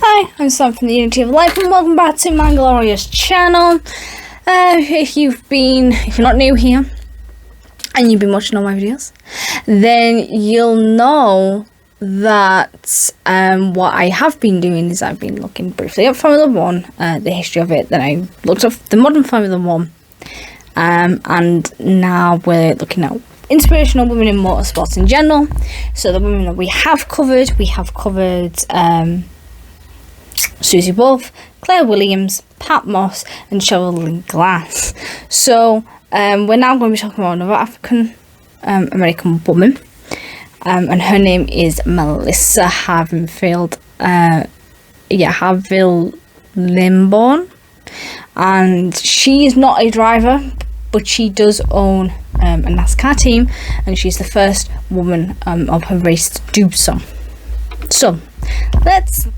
Hi, I'm Sam from the Unity of Life and welcome back to my glorious channel. If you're not new here and you've been watching all my videos, then you'll know that what I have been doing is I've been looking briefly at Formula 1, the history of it, then I looked up the modern Formula 1, and now we're looking at inspirational women in motorsports in general. So the women that we have covered Susie Wolff, Claire Williams, Pat Moss and Cheryl Glass. So we're now going to be talking about another African American woman, and her name is Melissa Harville Lebron, and she is not a driver, but she does own a NASCAR team, and she's the first woman of her race to do so. So let's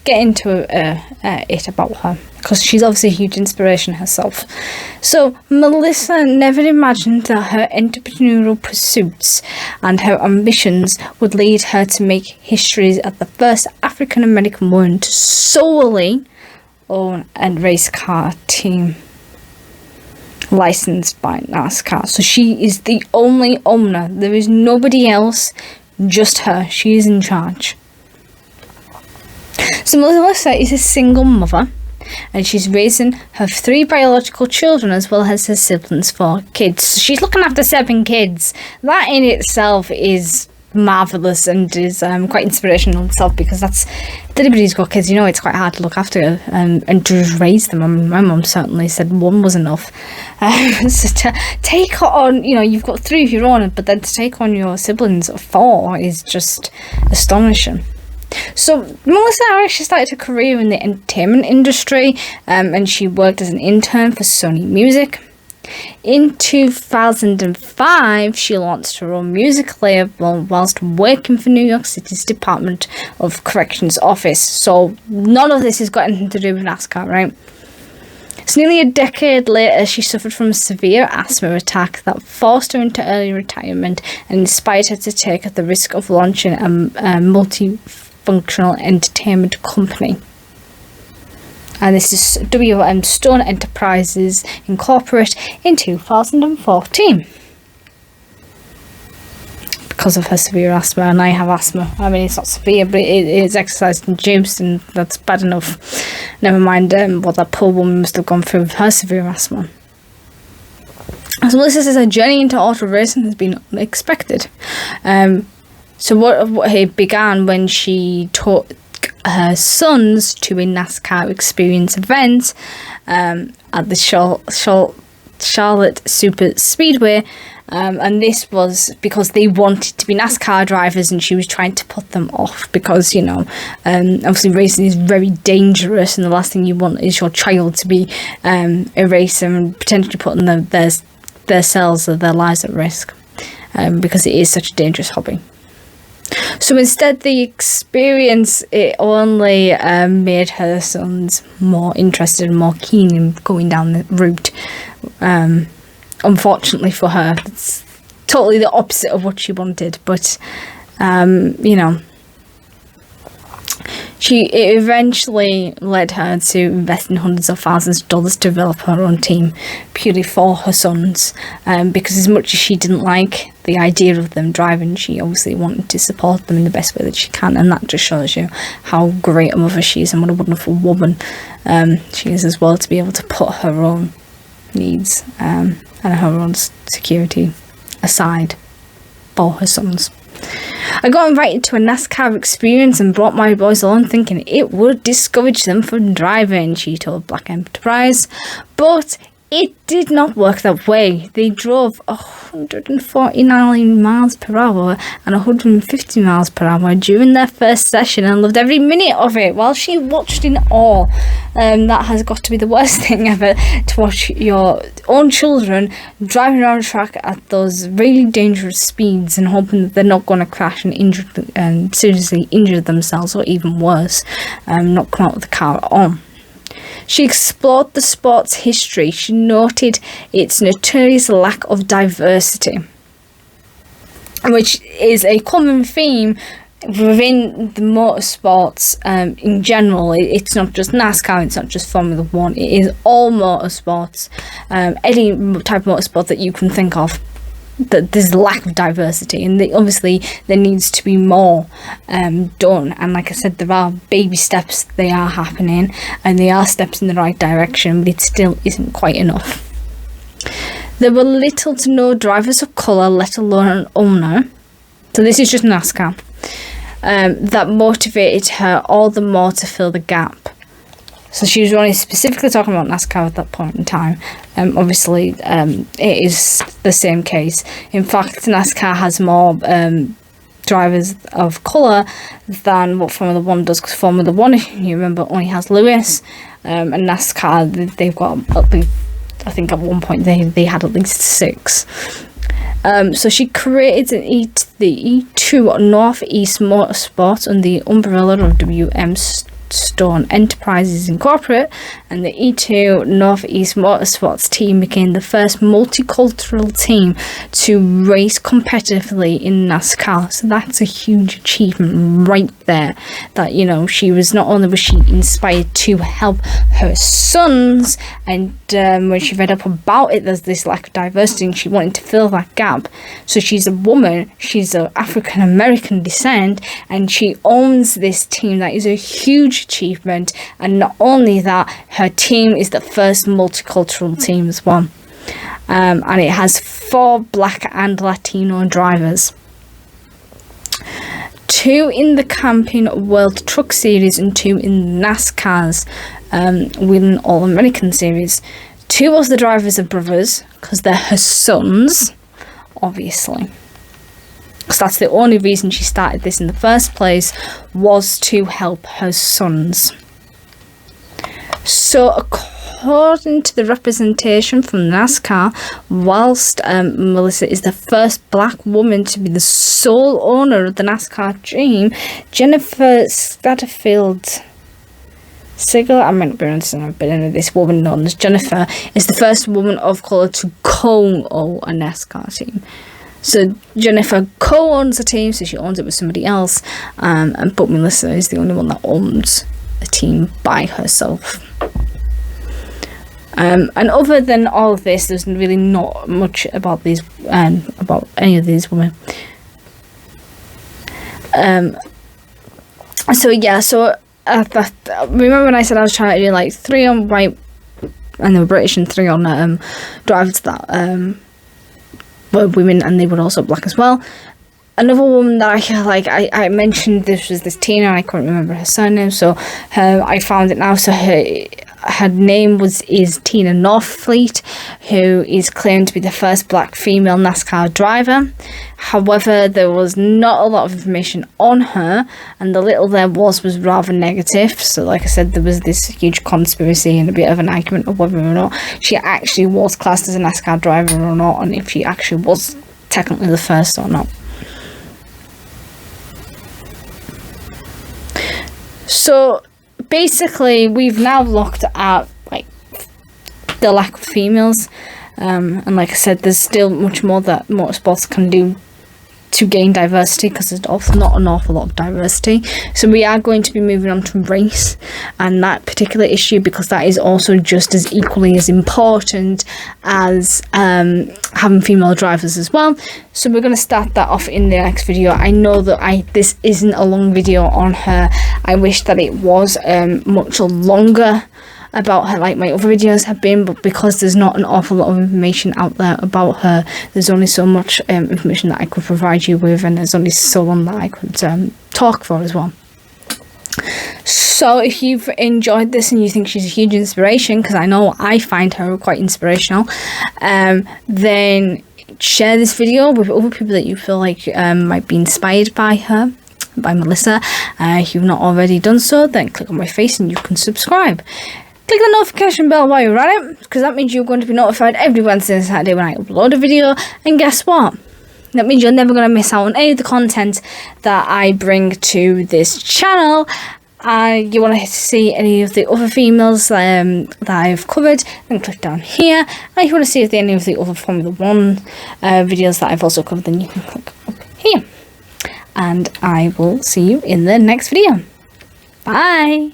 get into it about her, because she's obviously a huge inspiration herself. So Melissa never imagined that her entrepreneurial pursuits and her ambitions would lead her to make history as the first African American woman to solely own a race car team licensed by NASCAR. So she is the only owner. There is nobody else, just her. She is in charge. So Melissa is a single mother, and she's raising her 3 biological children as well as her siblings 4 kids. So she's looking after 7 kids. That in itself is marvellous and is quite inspirational in itself, because that's, if anybody's got kids, you know it's quite hard to look after and to just raise them. I mean, my mum certainly said 1 was enough. So to take on, you've got 3 of your own, but then to take on your siblings of 4 is just astonishing. So Melissa actually started her career in the entertainment industry, and she worked as an intern for Sony Music. In 2005, she launched her own music label whilst working for New York City's Department of Corrections office. So none of this has got anything to do with NASCAR, right? So nearly a decade later, she suffered from a severe asthma attack that forced her into early retirement and inspired her to take the risk of launching a multifunctional entertainment company. And this is WM Stone Enterprises Incorporated in 2014. Because of her severe asthma, and I have asthma. I mean, it's not severe, but it is exercise induced, and that's bad enough. Never mind what that poor woman must have gone through with her severe asthma. So Melissa says her journey into auto racing has been unexpected. So what it began when she taught her sons to a NASCAR experience event at the Charlotte Super Speedway, and this was because they wanted to be NASCAR drivers, and she was trying to put them off because obviously racing is very dangerous, and the last thing you want is your child to be a racer and potentially putting their selves or their lives at risk, because it is such a dangerous hobby. So instead, the experience, it only made her sons more interested and more keen in going down the route. Unfortunately for her, it's totally the opposite of what she wanted. But, it eventually led her to invest in hundreds of thousands of dollars to develop her own team purely for her sons, because as much as she didn't like the idea of them driving, she obviously wanted to support them in the best way that she can, and that just shows you how great a mother she is and what a wonderful woman she is as well, to be able to put her own needs and her own security aside for her sons. I got invited to a NASCAR experience and brought my boys along thinking it would discourage them from driving, she told Black Enterprise. But it did not work that way. They drove 149 miles per hour and 150 miles per hour during their first session and loved every minute of it while she watched in awe. That has got to be the worst thing ever, to watch your own children driving around a track at those really dangerous speeds and hoping that they're not going to crash and seriously injure themselves, or even worse, not come out of the car at all. She explored the sport's history. She noted its notorious lack of diversity, which is a common theme within the motorsports in general, it's not just NASCAR, it's not just Formula 1, it is all motorsports, any type of motorsport that you can think of, that there's lack of diversity, and obviously there needs to be more done. And like I said, there are baby steps, they are happening, and they are steps in the right direction, but it still isn't quite enough. There were little to no drivers of colour, let alone an owner, so this is just NASCAR, that motivated her all the more to fill the gap. So she was only specifically talking about NASCAR at that point in time. Obviously, it is the same case. In fact, NASCAR has more drivers of colour than what Formula 1 does, because Formula 1, if you remember, only has Lewis, and NASCAR, they've got, I think at one point they had at least 6. So she created the E2 Northeast Motorsport under the umbrella of WM Stone Enterprises Incorporated, and the E2 Northeast Motorsports team became the first multicultural team to race competitively in NASCAR. So that's a huge achievement right there, that, you know, she was, not only was she inspired to help her sons, and when she read up about it, there's this lack of diversity and she wanted to fill that gap. So she's a woman, she's of African American descent, and she owns this team. That is a huge achievement, and not only that, her team is the first multicultural team as well, and it has 4 black and Latino drivers, 2 in the Camping World Truck Series and 2 in NASCAR's Winning All-American Series. 2 of the drivers are brothers, because they're her sons, obviously, because that's the only reason she started this in the first place, was to help her sons. So according to the representation from NASCAR, whilst Melissa is the first black woman to be the sole owner of the NASCAR team, Jennifer Satterfield Sigel, I might not be understanding a bit of this woman known as Jennifer, is the first woman of colour to co-own a NASCAR team. So Jennifer co-owns the team, so she owns it with somebody else, but Melissa is the only one that owns the team by herself. And other than all of this, there's really not much about these, about any of these women. So yeah, so remember when I said I was trying to do like 3 on white, and they were British, and 3 on drivers that were women, and they were also black as well. Another woman that I mentioned, this was this Tina, and I couldn't remember her surname, so I found it now. So her name is Tina Northfleet, who is claimed to be the first black female NASCAR driver. However, there was not a lot of information on her, and the little there was rather negative. So like I said, there was this huge conspiracy and a bit of an argument of whether or not she actually was classed as a NASCAR driver or not, and if she actually was technically the first or not. So basically, we've now looked at like the lack of females, and like I said, there's still much more that motorsports can do to gain diversity, because there's not an awful lot of diversity. So we are going to be moving on to race and that particular issue, because that is also just as equally as important as having female drivers as well. So we're going to start that off in the next video. I know that this isn't a long video on her. I wish that it was much longer about her, like my other videos have been, but because there's not an awful lot of information out there about her, there's only so much information that I could provide you with, and there's only so long that I could talk for as well. So if you've enjoyed this and you think she's a huge inspiration, because I know I find her quite inspirational, then share this video with other people that you feel like might be inspired by her, by Melissa. If you've not already done so, then click on my face and you can subscribe. Click the notification bell while you're at it, because that means you're going to be notified every Wednesday and Saturday when I upload a video. And guess what? That means you're never going to miss out on any of the content that I bring to this channel. You want to see any of the other females that I've covered, then click down here. And if you want to see if there are any of the other Formula 1 videos that I've also covered, then you can click up here. and I will see you in the next video. Bye!